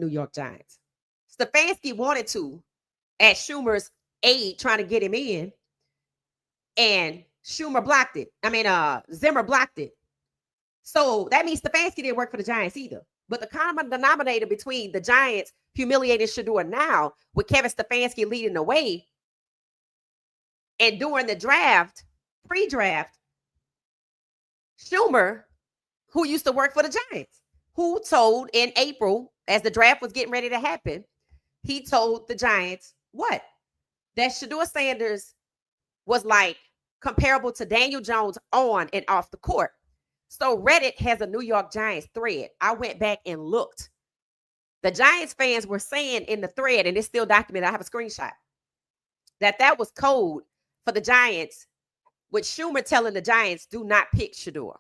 New York Giants. Stefanski wanted to, at Shurmur's aid, trying to get him in, and Shurmur blocked it. Zimmer blocked it. So that means Stefanski didn't work for the Giants either. But the common denominator between the Giants humiliating Shedeur now, with Kevin Stefanski leading the way, and during the draft, pre-draft, Shurmur, who used to work for the Giants, who told in April, as the draft was getting ready to happen, he told the Giants what? That Shedeur Sanders was like comparable to Daniel Jones on and off the court. So Reddit has a New York Giants thread. I went back and looked. The Giants fans were saying in the thread, and it's still documented, I have a screenshot, that was code for the Giants, with Shurmur telling the Giants, do not pick Shedeur.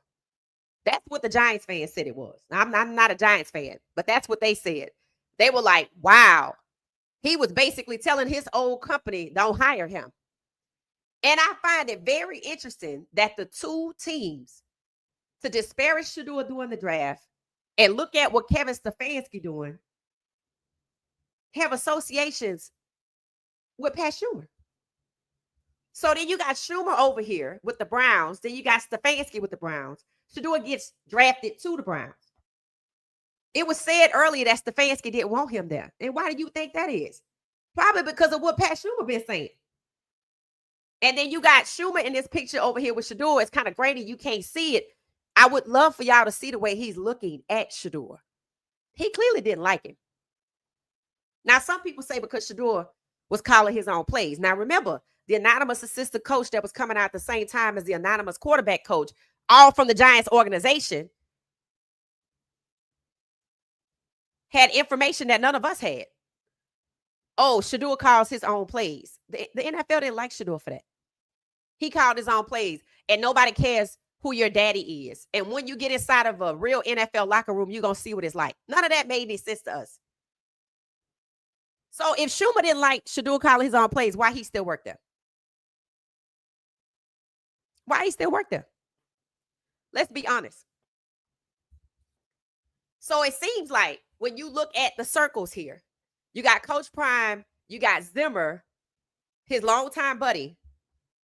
That's what the Giants fans said it was. Now, I'm not a Giants fan, but that's what they said. They were like, wow. He was basically telling his old company, don't hire him. And I find it very interesting that the two teams, to disparage Shedeur during the draft and look at what Kevin Stefanski doing, have associations with Pat Shurmur. So then you got Shurmur over here with the Browns. Then you got Stefanski with the Browns. Shedeur gets drafted to the Browns. It was said earlier that Stefanski didn't want him there. And why do you think that is? Probably because of what Pat Shurmur been saying. And then you got Shurmur in this picture over here with Shedeur. It's kind of grainy. You can't see it. I would love for y'all to see the way he's looking at Shedeur. He clearly didn't like him. Now, some people say because Shedeur was calling his own plays. Now, remember, the anonymous assistant coach that was coming out at the same time as the anonymous quarterback coach, all from the Giants organization, had information that none of us had. Oh, Shedeur calls his own plays. The NFL didn't like Shedeur for that. He called his own plays, and nobody cares who your daddy is. And when you get inside of a real NFL locker room, you're going to see what it's like. None of that made any sense to us. So if Shurmur didn't like Shedeur calling his own plays, why he still worked there? Why he still worked there? Let's be honest. So it seems like when you look at the circles here, you got Coach Prime, you got Zimmer, his longtime buddy,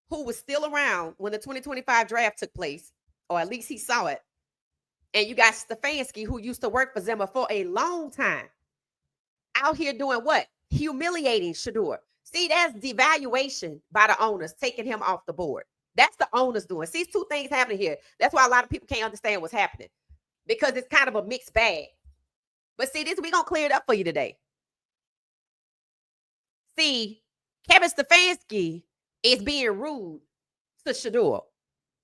who was still around when the 2025 draft took place, or at least he saw it. And you got Stefanski, who used to work for Zimmer for a long time, out here doing what? Humiliating Shedeur. See, that's devaluation by the owners, taking him off the board. That's the owners doing. See, two things happening here. That's why a lot of people can't understand what's happening, because it's kind of a mixed bag. But see, this, we're going to clear it up for you today. See, Kevin Stefanski is being rude to Shedeur.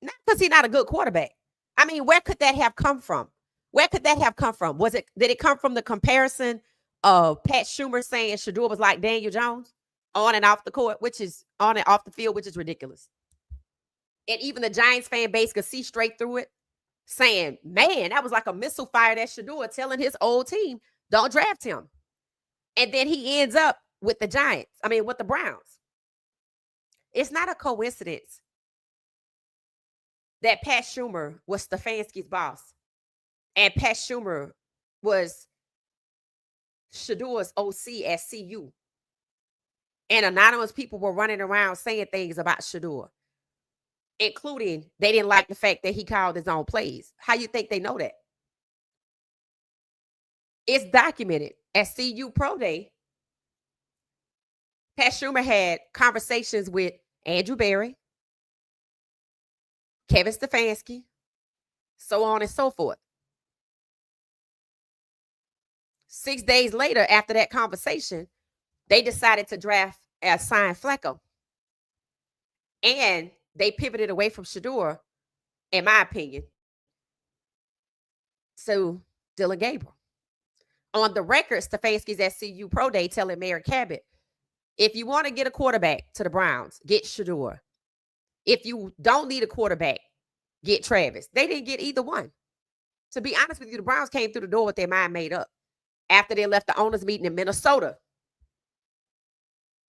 Not because he's not a good quarterback. I mean, where could that have come from? Where could that have come from? Did it come from the comparison of Pat Shurmur saying Shedeur was like Daniel Jones on and off the court, which is on and off the field, which is ridiculous. And even the Giants fan base could see straight through it, saying, man, that was like a missile fired at Shedeur, telling his old team, don't draft him. And then he ends up with the with the Browns. It's not a coincidence that Pat Shurmur was Stefanski's boss, and Pat Shurmur was Shedeur's OC at CU. And anonymous people were running around saying things about Shedeur, including they didn't like the fact that he called his own plays. How you think they know that? It's documented at CU Pro Day. Pat Shurmur had conversations with Andrew Berry, Kevin Stefanski, so on and so forth. 6 days later, after that conversation, they decided to sign Flacco. And they pivoted away from Shedeur, in my opinion, to Dylan Gabriel. On the record, Stefanski's at CU Pro Day telling Mary Cabot, if you want to get a quarterback to the Browns, get Shedeur. If you don't need a quarterback, get Travis. They didn't get either one. To be honest with you, the Browns came through the door with their mind made up after they left the owners' meeting in Minnesota,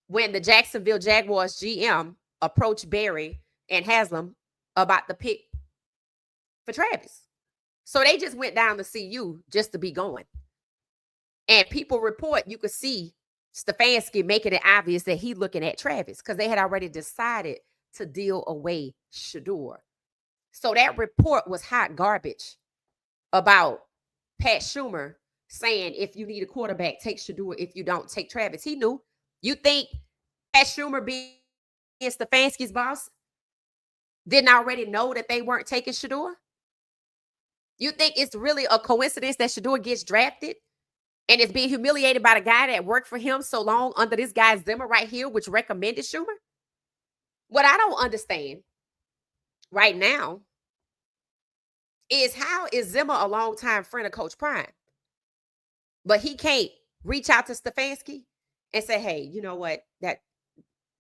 when the Jacksonville Jaguars GM approached Barry and Haslam about the pick for Travis. So they just went down to CU just to be going. And people report, you could see Stefanski making it obvious that he looking at Travis because they had already decided to deal away Shedeur. So that report was hot garbage about Pat Shurmur saying, if you need a quarterback, take Shedeur. If you don't, take Travis. He knew. You think Pat Shurmur being Stefanski's boss didn't already know that they weren't taking Shedeur? You think it's really a coincidence that Shedeur gets drafted and is being humiliated by the guy that worked for him so long under this guy's Zimmer right here, which recommended Shurmur? What I don't understand right now is how is Zimmer a longtime friend of Coach Prime, but he can't reach out to Stefanski and say, hey, you know what? That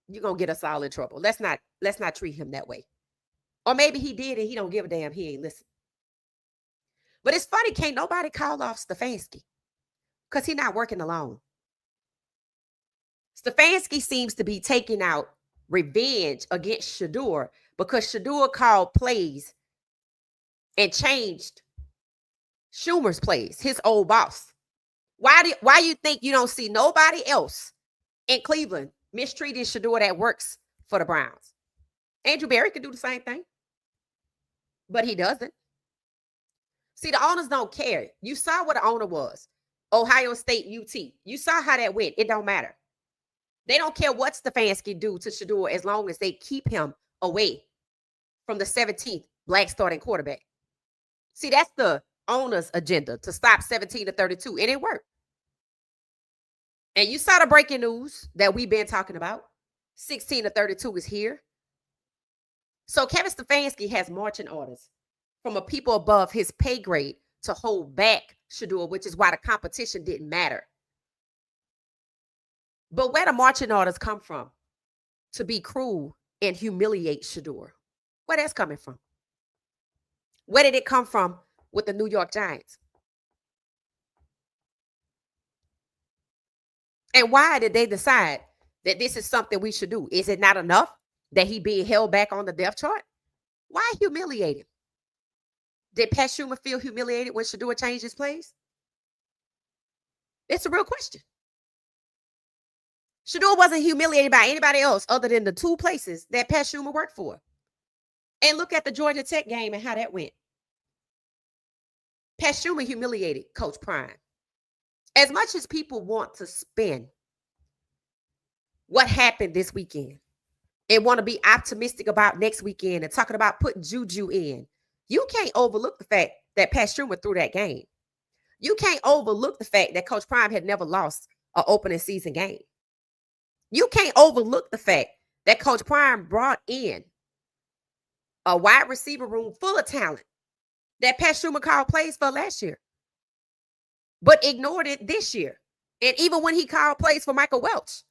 you're gonna get us all in trouble. Let's not treat him that way. Or maybe he did and he don't give a damn. He ain't listen. But it's funny, can't nobody call off Stefanski because he's not working alone. Stefanski seems to be taking out revenge against Shedeur because Shedeur called plays and changed Shurmur's plays, his old boss. Why you think you don't see nobody else in Cleveland mistreating Shedeur that works for the Browns? Andrew Berry could do the same thing, but he doesn't. See, the owners don't care. You saw what the owner was. Ohio State UT. You saw how that went. It don't matter. They don't care what Stefanski do to Shedeur as long as they keep him away from the 17th black starting quarterback. See, that's the owner's agenda, to stop 17-32, and it worked. And you saw the breaking news that we've been talking about. 16-32 is here. So Kevin Stefanski has marching orders from a people above his pay grade to hold back Shedeur, which is why the competition didn't matter. But where the marching orders come from to be cruel and humiliate Shedeur? Where that's coming from? Where did it come from with the New York Giants? And why did they decide that this is something we should do? Is it not enough that he being held back on the depth chart? Why humiliate him? Did Pat Shurmur feel humiliated when Shedeur changed his plays? It's a real question. Shedeur wasn't humiliated by anybody else other than the two places that Pat Shurmur worked for. And look at the Georgia Tech game and how that went. Pat Shurmur humiliated Coach Prime. As much as people want to spin what happened this weekend and want to be optimistic about next weekend and talking about putting Juju in, you can't overlook the fact that Pat Shurmur threw that game. You can't overlook the fact that Coach Prime had never lost an opening season game. You can't overlook the fact that Coach Prime brought in a wide receiver room full of talent that Pat Shurmur called plays for last year, but ignored it this year. And even when he called plays for Michael Welch,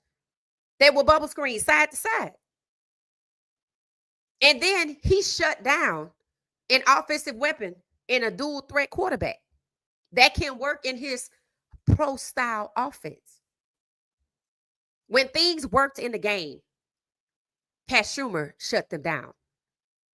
they were bubble screens side to side. And then he shut down an offensive weapon in a dual threat quarterback that can work in his pro style offense. When things worked in the game, Pat Shurmur shut them down.